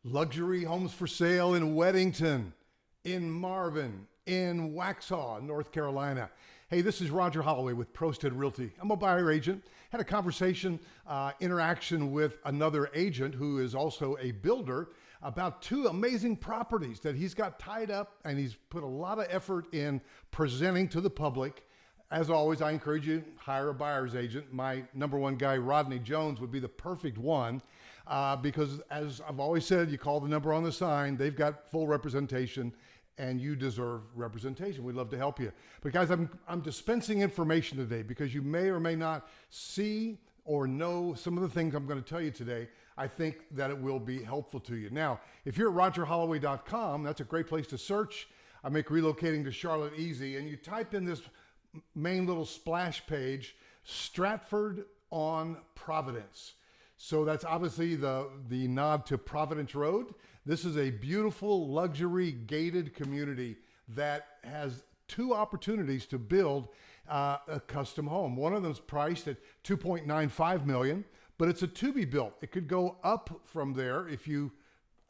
Luxury homes for sale in Weddington, in Marvin, in Waxhaw, North Carolina. Hey, this is Roger Holloway with ProStead Realty. I'm a buyer agent. Had a conversation, interaction with another agent who is also a builder about two amazing properties that he's got tied up, and he's put a lot of effort in presenting to the public. As always, I encourage you, hire a buyer's agent. My number one guy, Rodney Jones, would be the perfect one because, as I've always said, you call the number on the sign. They've got full representation, and you deserve representation. We'd love to help you. But guys, I'm dispensing information today because you may or may not see or know some of the things I'm going to tell you today. I think that it will be helpful to you. Now, if you're at rogerholloway.com, that's a great place to search. I make relocating to Charlotte easy, and you type in this main little splash page, Stratford on Providence. So that's obviously the nod to Providence Road. This is a beautiful luxury gated community that has two opportunities to build a custom home. One of them is priced at $2.95 million, but it's a to be built. It could go up from there if you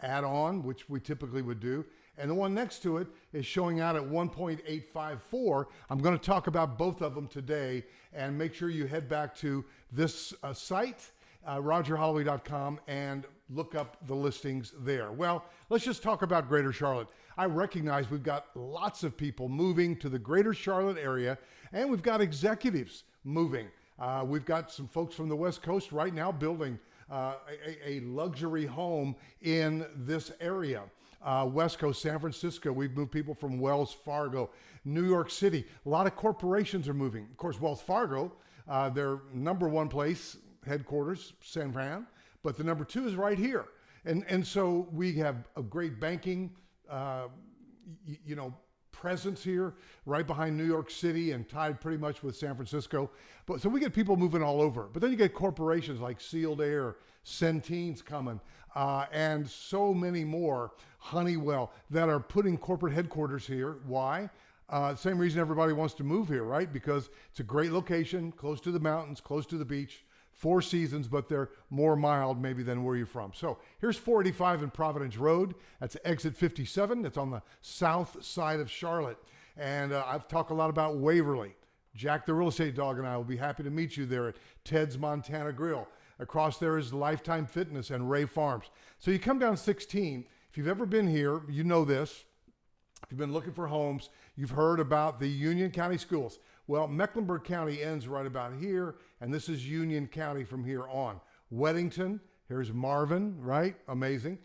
add on, which we typically would do. And the one next to it is showing out at 1.854. I'm going to talk about both of them today, and make sure you head back to this site, rogerholloway.com, and look up the listings there. Well, let's just talk about Greater Charlotte. I recognize we've got lots of people moving to the Greater Charlotte area, and we've got executives moving. We've got some folks from the West Coast right now building a luxury home in this area. West Coast, San Francisco, we've moved people from Wells Fargo, New York City. A lot of corporations are moving. Of course, Wells Fargo, their number one place, headquarters, San Fran, but the number two is right here. And so we have a great banking, presence here, right behind New York City and tied pretty much with San Francisco. But so we get people moving all over. But then you get corporations like Sealed Air, Centene's coming, and so many more, Honeywell, that are putting corporate headquarters here. Why? Same reason everybody wants to move here, right? Because it's a great location, close to the mountains, close to the beach, 4 seasons, but they're more mild maybe than where you're from. So here's 485 and Providence Road. That's exit 57. That's on the south side of Charlotte. And I've talked a lot about Waverly. Jack the real estate dog and I will be happy to meet you there at Ted's Montana Grill. Across there is Lifetime Fitness and Ray Farms. So you come down 16. If you've ever been here, you know this. If you've been looking for homes, you've heard about the Union County schools. Well, Mecklenburg County ends right about here, and this is Union County from here on. Weddington, here's Marvin, right? Amazing.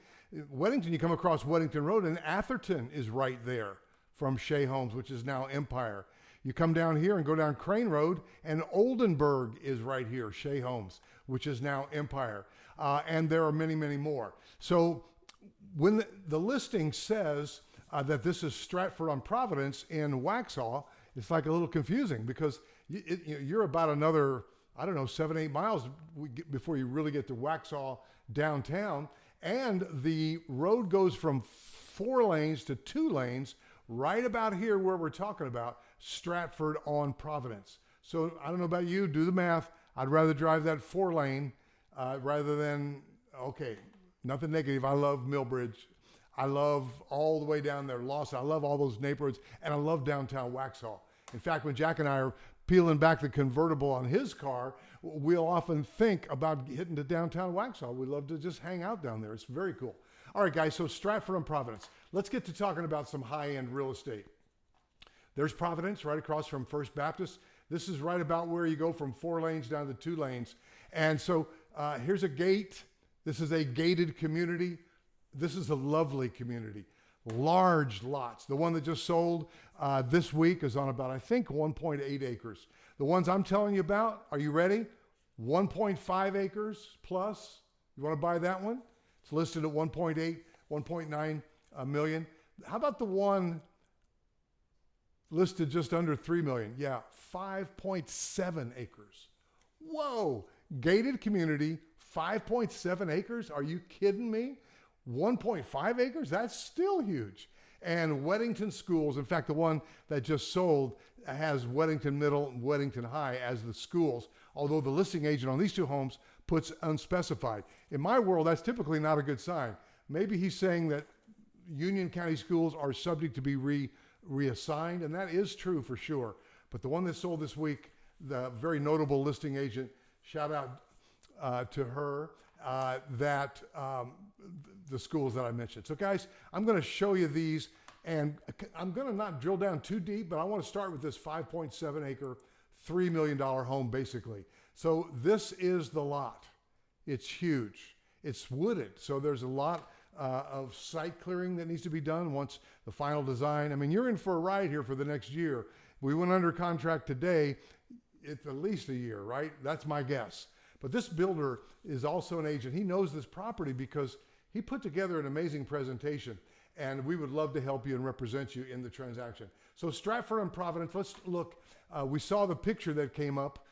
Weddington, you come across Weddington Road, and Atherton is right there from Shea Homes, which is now Empire. You come down here and go down Crane Road, and Oldenburg is right here, Shea Homes, which is now Empire. And there are many, many more. So when the listing says that this is Stratford on Providence in Waxhaw, it's like a little confusing because you're about another, 7, 8 miles before you really get to Waxhaw downtown. And the road goes from 4 lanes to 2 lanes right about here where we're talking about, Stratford on Providence. So I don't know about you, do the math. I'd rather drive that 4 lane rather than, nothing negative. I love Millbridge. I love all the way down there, Lawson. I love all those neighborhoods, and I love downtown Waxhaw. In fact, when Jack and I are peeling back the convertible on his car, we'll often think about hitting to downtown Waxhaw. We love to just hang out down there. It's very cool. All right, guys, so Stratford on Providence. Let's get to talking about some high-end real estate. There's Providence right across from First Baptist. This is right about where you go from 4 lanes down to 2 lanes. And so here's a gate. This is a gated community. This is a lovely community, large lots. The one that just sold this week is on about, 1.8 acres. The ones I'm telling you about, are you ready? 1.5 acres plus. You want to buy that one? It's listed at 1.8, 1.9 million. How about the one listed just under 3 million? Yeah, 5.7 acres. Whoa, gated community, 5.7 acres? Are you kidding me? 1.5 acres, that's still huge. And Weddington schools, in fact, the one that just sold has Weddington Middle and Weddington High as the schools, although the listing agent on these 2 homes puts unspecified. In my world, that's typically not a good sign. maybe he's saying that Union County schools are subject to be reassigned, and that is true for sure. But the one that sold this week, the very notable listing agent, shout out to her, the schools that I mentioned. So guys, I'm going to show you these, and I'm going to not drill down too deep, but I want to start with this 5.7 acre, $3 million home basically. So this is the lot. It's huge. It's wooded, so there's a lot of site clearing that needs to be done once the final design. I mean, you're in for a ride here for the next year. We went under contract today. It's at least a year, right? That's my guess. But this builder is also an agent. He knows this property because he put together an amazing presentation, and we would love to help you and represent you in the transaction. So Stratford and Providence, let's look. We saw the picture that came up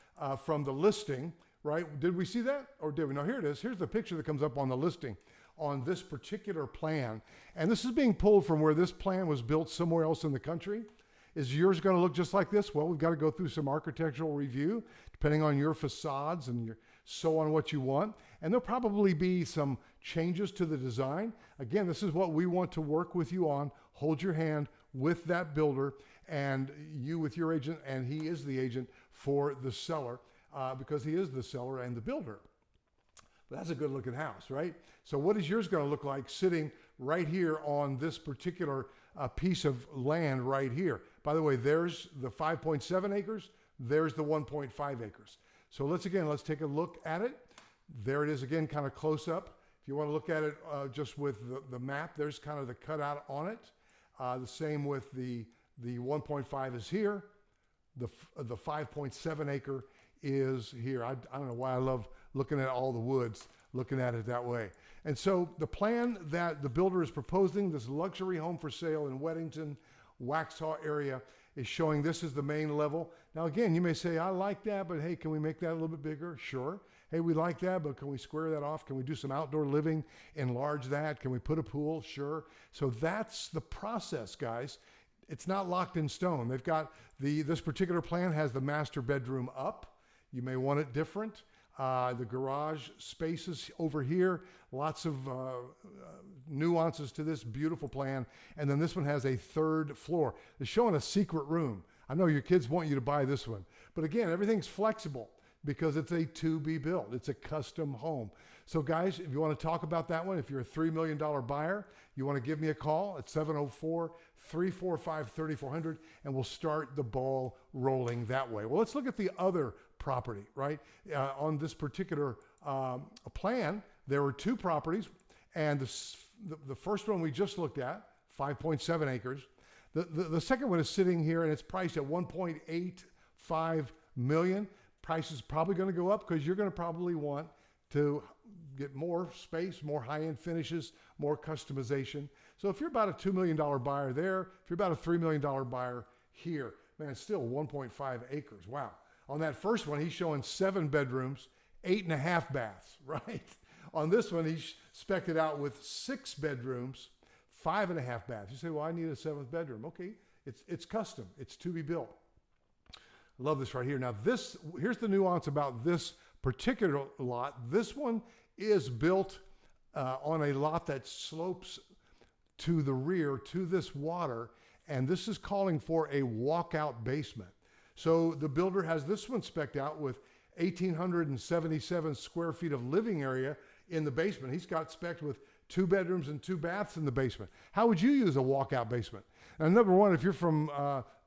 from the listing, right? Did we see that, or did we? No, here it is. Here's the picture that comes up on the listing on this particular plan. And this is being pulled from where this plan was built somewhere else in the country. Is yours going to look just like this? Well, we've got to go through some architectural review, depending on your facades and so on what you want. And there'll probably be some changes to the design. Again, this is what we want to work with you on. Hold your hand with that builder, and you with your agent, and he is the agent for the seller because he is the seller and the builder. But that's a good looking house, right? So what is yours going to look like sitting right here on this particular piece of land right here? By the way, there's the 5.7 acres. There's the 1.5 acres. So let's take a look at it. There it is again, kind of close up. If you want to look at it just with the map, there's kind of the cutout on it. The same with the 1.5 is here. The 5.7 acre is here. I don't know why I love looking at all the woods, looking at it that way. And so the plan that the builder is proposing, this luxury home for sale in Weddington, Waxhaw area, is showing this is the main level. Now again, you may say, I like that, but hey, can we make that a little bit bigger? Sure. Hey, we like that, but can we square that off? Can we do some outdoor living, enlarge that? Can we put a pool? Sure. So that's the process, guys. It's not locked in stone. They've got this particular plan has the master bedroom up. You may want it different. The garage spaces over here, lots of nuances to this beautiful plan. And then this one has a third floor. They're showing a secret room. I know your kids want you to buy this one. But again, everything's flexible because it's a to be built. It's a custom home. So guys, if you want to talk about that one, if you're a $3 million buyer, you want to give me a call at 704-345-3400, and we'll start the ball rolling that way. Well, let's look at the other property, right? On this particular plan, there were two properties, and the first one we just looked at, 5.7 acres. The second one is sitting here, and it's priced at $1.85 million. Price is probably going to go up because you're going to probably want to get more space, more high-end finishes, more customization. So if you're about a $2 million buyer there, if you're about a $3 million buyer here, man, it's still 1.5 acres. Wow. On that first one, he's showing 7 bedrooms, 8.5 baths, right? On this one, he's spec'd it out with 6 bedrooms, 5.5 baths. You say, well, I need a 7th bedroom. Okay, it's custom. It's to be built. I love this right here. Now here's the nuance about this particular lot. This one is built on a lot that slopes to the rear to this water, and this is calling for a walkout basement. So the builder has this one spec'd out with 1,877 square feet of living area in the basement. He's got spec'd with 2 bedrooms and 2 baths in the basement. How would you use a walkout basement? Now, number one, if you're from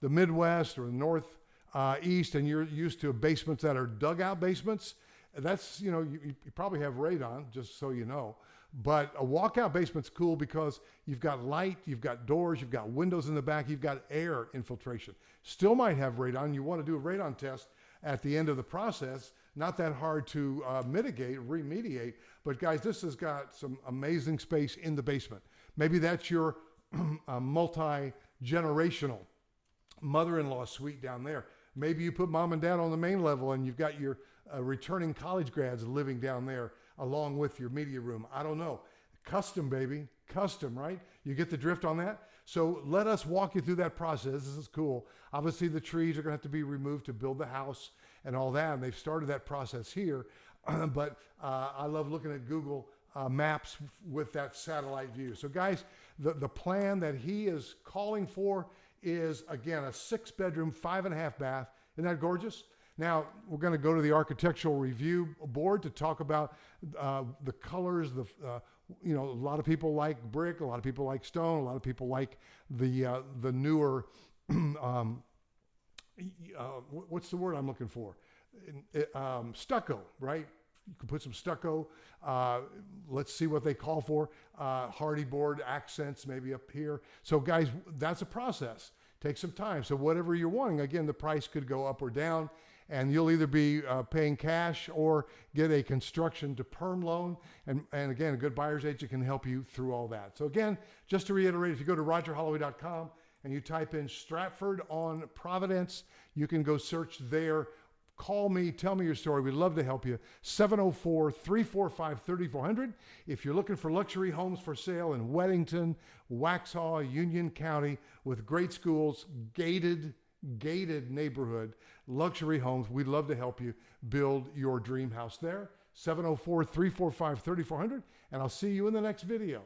the Midwest or the Northeast and you're used to basements that are dugout basements, that's, you probably have radon, just so you know. But a walkout basement's cool because you've got light, you've got doors, you've got windows in the back, you've got air infiltration. Still might have radon. You want to do a radon test at the end of the process. Not that hard to remediate. But guys, this has got some amazing space in the basement. Maybe that's your multi-generational mother-in-law suite down there. Maybe you put mom and dad on the main level and you've got your returning college grads living down there along with your media room. I don't know. Custom, baby. Custom, right? You get the drift on that? So let us walk you through that process. This is cool. Obviously, the trees are going to have to be removed to build the house and all that, and they've started that process here. But I love looking at Google maps with that satellite view. So guys, the plan that he is calling for is, again, a 6-bedroom, 5.5 bath. Isn't that gorgeous? Now, we're going to go to the Architectural Review Board to talk about the colors. You know, a lot of people like brick, a lot of people like stone, a lot of people like the newer, what's the word I'm looking for? Stucco, right? You can put some stucco. Let's see what they call for. Hardy board accents maybe up here. So guys, that's a process. Take some time. So whatever you're wanting, again, the price could go up or down, and you'll either be paying cash or get a construction to perm loan. And again, a good buyer's agent can help you through all that. So again, just to reiterate, if you go to rogerholloway.com and you type in Stratford on Providence, you can go search there. Call me, tell me your story. We'd love to help you. 704-345-3400. If you're looking for luxury homes for sale in Weddington, Waxhaw, Union County, with great schools, gated neighborhood, luxury homes, we'd love to help you build your dream house there. 704-345-3400. And I'll see you in the next video.